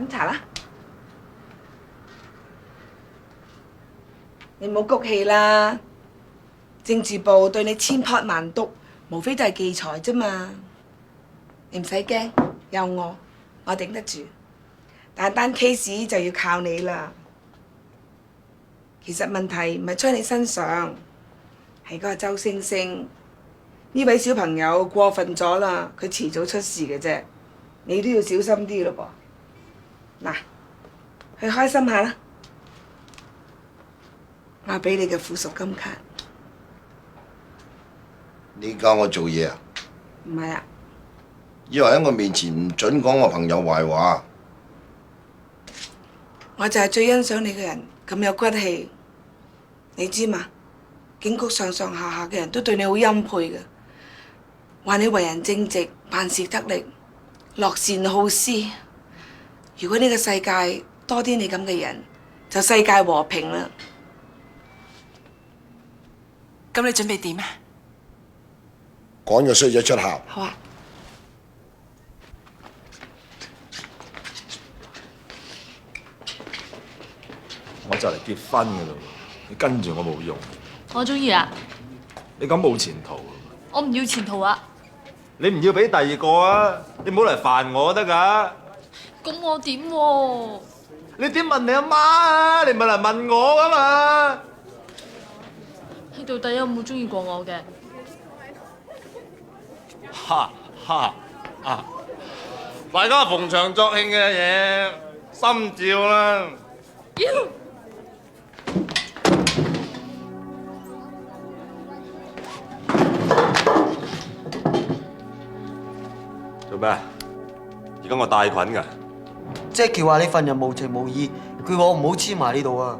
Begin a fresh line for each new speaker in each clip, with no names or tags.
茶啦。你唔好谷氣啦，政治部對你千撲萬督，無非都係忌才啫嘛。你唔使驚，有我頂得住。但係單 case 就要靠你啦。其實問題唔係出喺你身上，係嗰個周星星呢位小朋友過分咗啦，佢遲早出事嘅啫。你都要小心啲咯噃。嗱，去開心下啦。我俾你嘅附屬金卡。
你教我做嘢啊？
唔係啊。
以後喺我面前唔准講我朋友壞話。
我就係最欣賞你嘅人，咁有骨氣。你知嘛？警局上上下下嘅人都對你好欽佩嘅，話你為人正直、辦事得力、樂善好施。如果呢個世界多啲你咁嘅人，就世界和平啦。
咁你準備點啊？
趕個衰仔出校。
好啊。
我就嚟結婚噶啦，你跟住我冇用。
我中意啊！
你咁冇前途。
我唔要前途啊！
你唔要俾第二個啊！你唔好嚟煩我得㗎。
咁我點喎？
你點問你阿媽啊？你唔係嚟問我噶嘛？
你到底有冇中意過我嘅？
哈哈啊！大家逢場作興嘅嘢，心照啦。
做咩？而家我帶菌㗎。
Jackie 話你份人無情無義，叫我唔好黐埋呢度啊！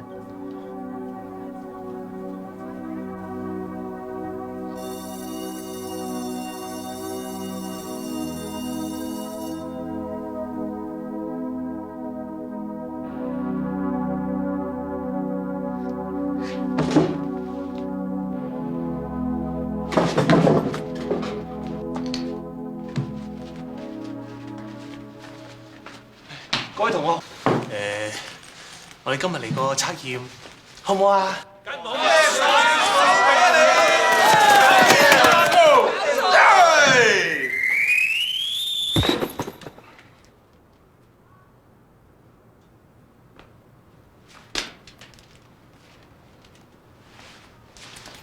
各位同學，我哋今日嚟個測驗，好唔好啊？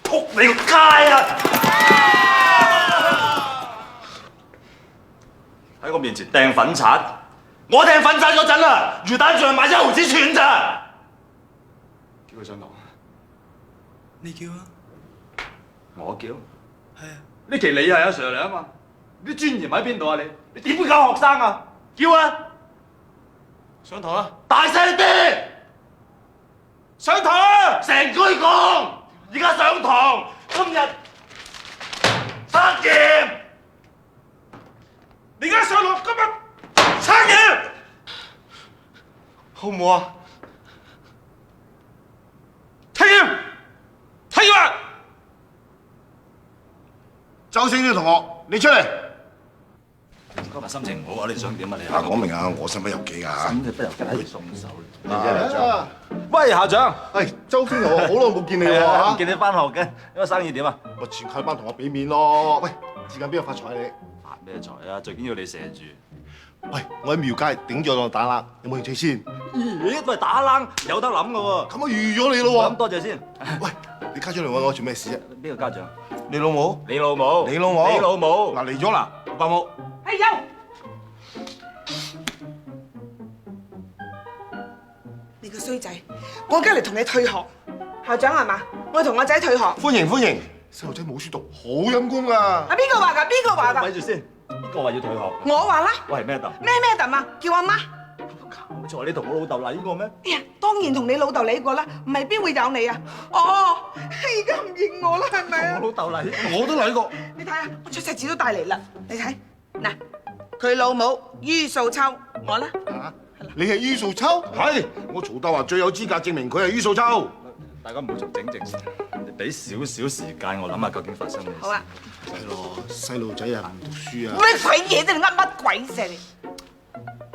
仆你個街啊！
喺我面前掟粉刷。
我掟粉刷嗰陣啊，魚蛋仲係賣1毫子串咋？
叫佢上堂。
你叫啊？
我叫。
係啊。
呢期你係阿 Sir 嚟啊嘛？啲尊嚴喺邊度啊你？你點會教學生啊？
叫啊！上堂啦！大聲啲！上堂啊！成句講，而家上堂，今日測驗。你而家上落今日。測驗，好唔好啊？測驗，測驗啊！
周星星同學，你出嚟。
今日心情唔好啊！你想點啊你？
嗱，講明啊，我身不由己㗎。
心不由己，喺度送手。
你真係張。
喂，校長。
係周星同學，好耐冇見你喎嚇。
唔見你翻學嘅，因為生意點啊？
咪全靠班同學俾面咯。喂，至近邊個發財你？
發咩財啊？最緊要你射住。
喂，我喺廟街頂咗檔打冷，有冇興趣先？
咦，都係打冷，有得諗㗎喎。
咁我預咗你咯
咁多謝先。
喂，你家長嚟揾我做咩事啫？
邊個家長？
你老母？
你老母？
你老母？
你老母？
嗱嚟咗啦，伯母。
係有。你個衰仔，我而家嚟同你退學。校長係嘛？我同我仔退學。
歡迎歡迎，細路仔冇書讀，好陰功㗎。
啊邊個話㗎？邊個話㗎？
咪住先，邊個話要退學？
我話啦。
喂，咩揼？
咩揼啊？叫阿媽。
搞錯，你同我老豆嚟過咩？
哎呀，當然同你老豆理過啦，唔係邊會有你啊？哦，而家唔認我啦，係咪啊？
我老豆嚟，
我都嚟過。
你睇下，我出世紙都帶嚟啦，你睇嗱，佢老母于素秋，我啦。
嚇，你係于素秋？係，我曹德華最有資格證明佢係于素秋。
大家唔好做整正事，你俾少少時間我諗下究竟發生咩事。
好啊。
係咯，細路仔啊，唔讀書啊。
咩鬼嘢啫？你噏乜鬼啫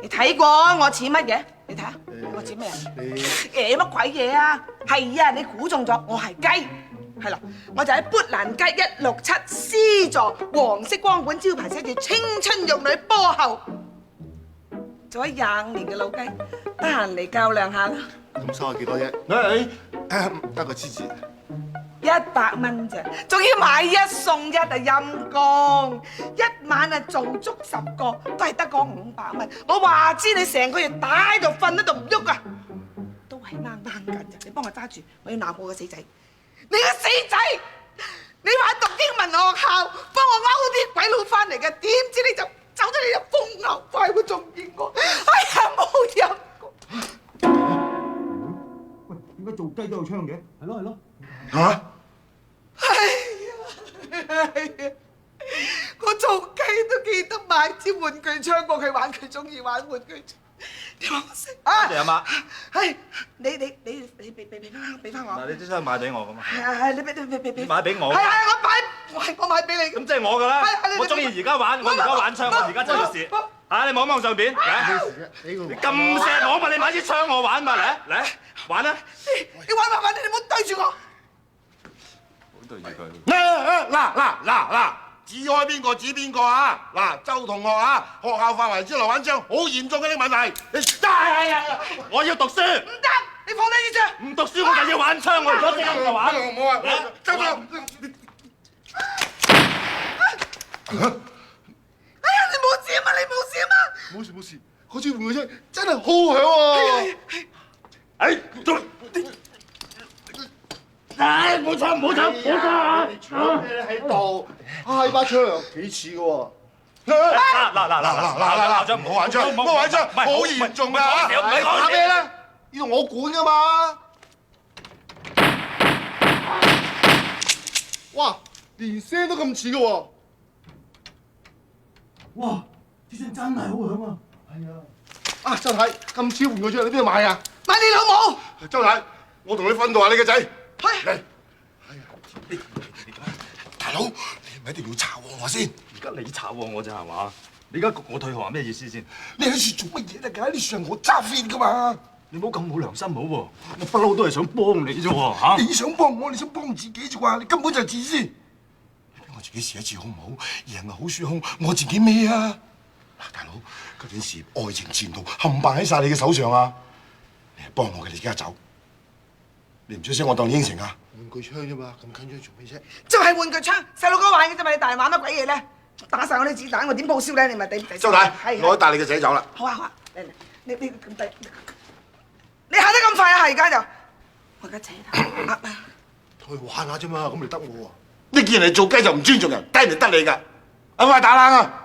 你？你睇過我似乜嘢？你睇下，我似咩啊？乜鬼嘢啊？係啊，你估中咗，我係雞。係啦，我就喺砵蘭街167 C 座黃色光管招牌寫住青春玉女波后，做咗25年嘅老雞，得閒嚟較量下啦。
咁收我幾多啫？得個黐字。
100蚊啫，仲要買1送1啊！陰公，一晚啊做足10個，都係得個500蚊。我話知你成個月打喺度瞓喺度唔喐啊，都係啱啱緊啫。你幫我揸住，我要鬧我個死仔。你個死仔，你話讀英文學校，幫我勾啲鬼佬翻嚟嘅，點知你就走咗你隻瘋牛快活仲見我？哎呀，冇陰公！
喂，點解做雞都有槍嘅？係咯係咯。
嚇！
係啊！我做雞都記得買支玩具槍過佢玩，佢中意玩玩具槍。你話我識啊？
多謝阿媽。
係你俾翻我。
嗱，你啲箱買俾我咁啊？
係你俾。
你買俾我。
係我買俾你。
咁即係我㗎啦。我中意而家玩，我而家玩槍，我而家真係事。嚇！你望望上邊，你咁錫我嘛？你買支槍我玩嘛？嚟玩啦！
你玩，你唔好對住我。
對住佢。
嗱，指開邊個指邊個啊！嗱，周同學啊，學校範圍之內玩槍好嚴重嘅呢個問題。你
我要讀書。
唔得，你放低支槍。
唔讀書我就要玩槍，我如果即刻就玩。
唔好啊！周同學。
哎呀，你冇事啊嘛？你冇事啊嘛？
冇事，嗰支玩具槍真係好響喎！
冇搶！
你搶咩喺度？呢把槍幾似嘅喎！
嗱，
唔好玩槍，好嚴重啊！
唔係
打咩咧？呢度我管㗎嘛！哇，連聲都咁似嘅喎！
哇！支槍真係好響啊！係啊！
啊，周太，咁似玩具槍，你邊度買啊？
買你老母！
周太，我同你訓導下你個仔。嚟！哎呀，大佬，你係咪一定要查我先？
而家你炒我咋係嘛？你而家焗我退學係咩意思先？
你喺處做乜嘢咧？呢處係我揸 fit 噶嘛！
你唔好咁冇良心好喎！我不嬲都係想幫你啫喎嚇！
你想幫我，你想幫自己啫啩？你根本就係自私。你俾我自己試一次好唔好？贏係好輸好，我自己孭啊！嗱，大佬，嗰件事業、愛情、前途冚唪唥喺晒你嘅手上啊！你係幫我嘅，你而家走。你唔出聲，我當你應承啊！玩具槍啫嘛，咁緊張做咩啫？
就係玩具槍，細路哥玩嘅啫嘛，你大玩乜鬼嘢咧？打晒我啲子彈，我點報銷咧？你咪抵
周太，我帶你個仔走啦。
好啊，嚟，你咁抵，你行得咁快啊？係而家就我而家扯頭啊！
同佢玩下啫嘛，咁咪得我喎。呢件人嚟做雞就唔尊重人，低人就得你㗎。快打冷啊！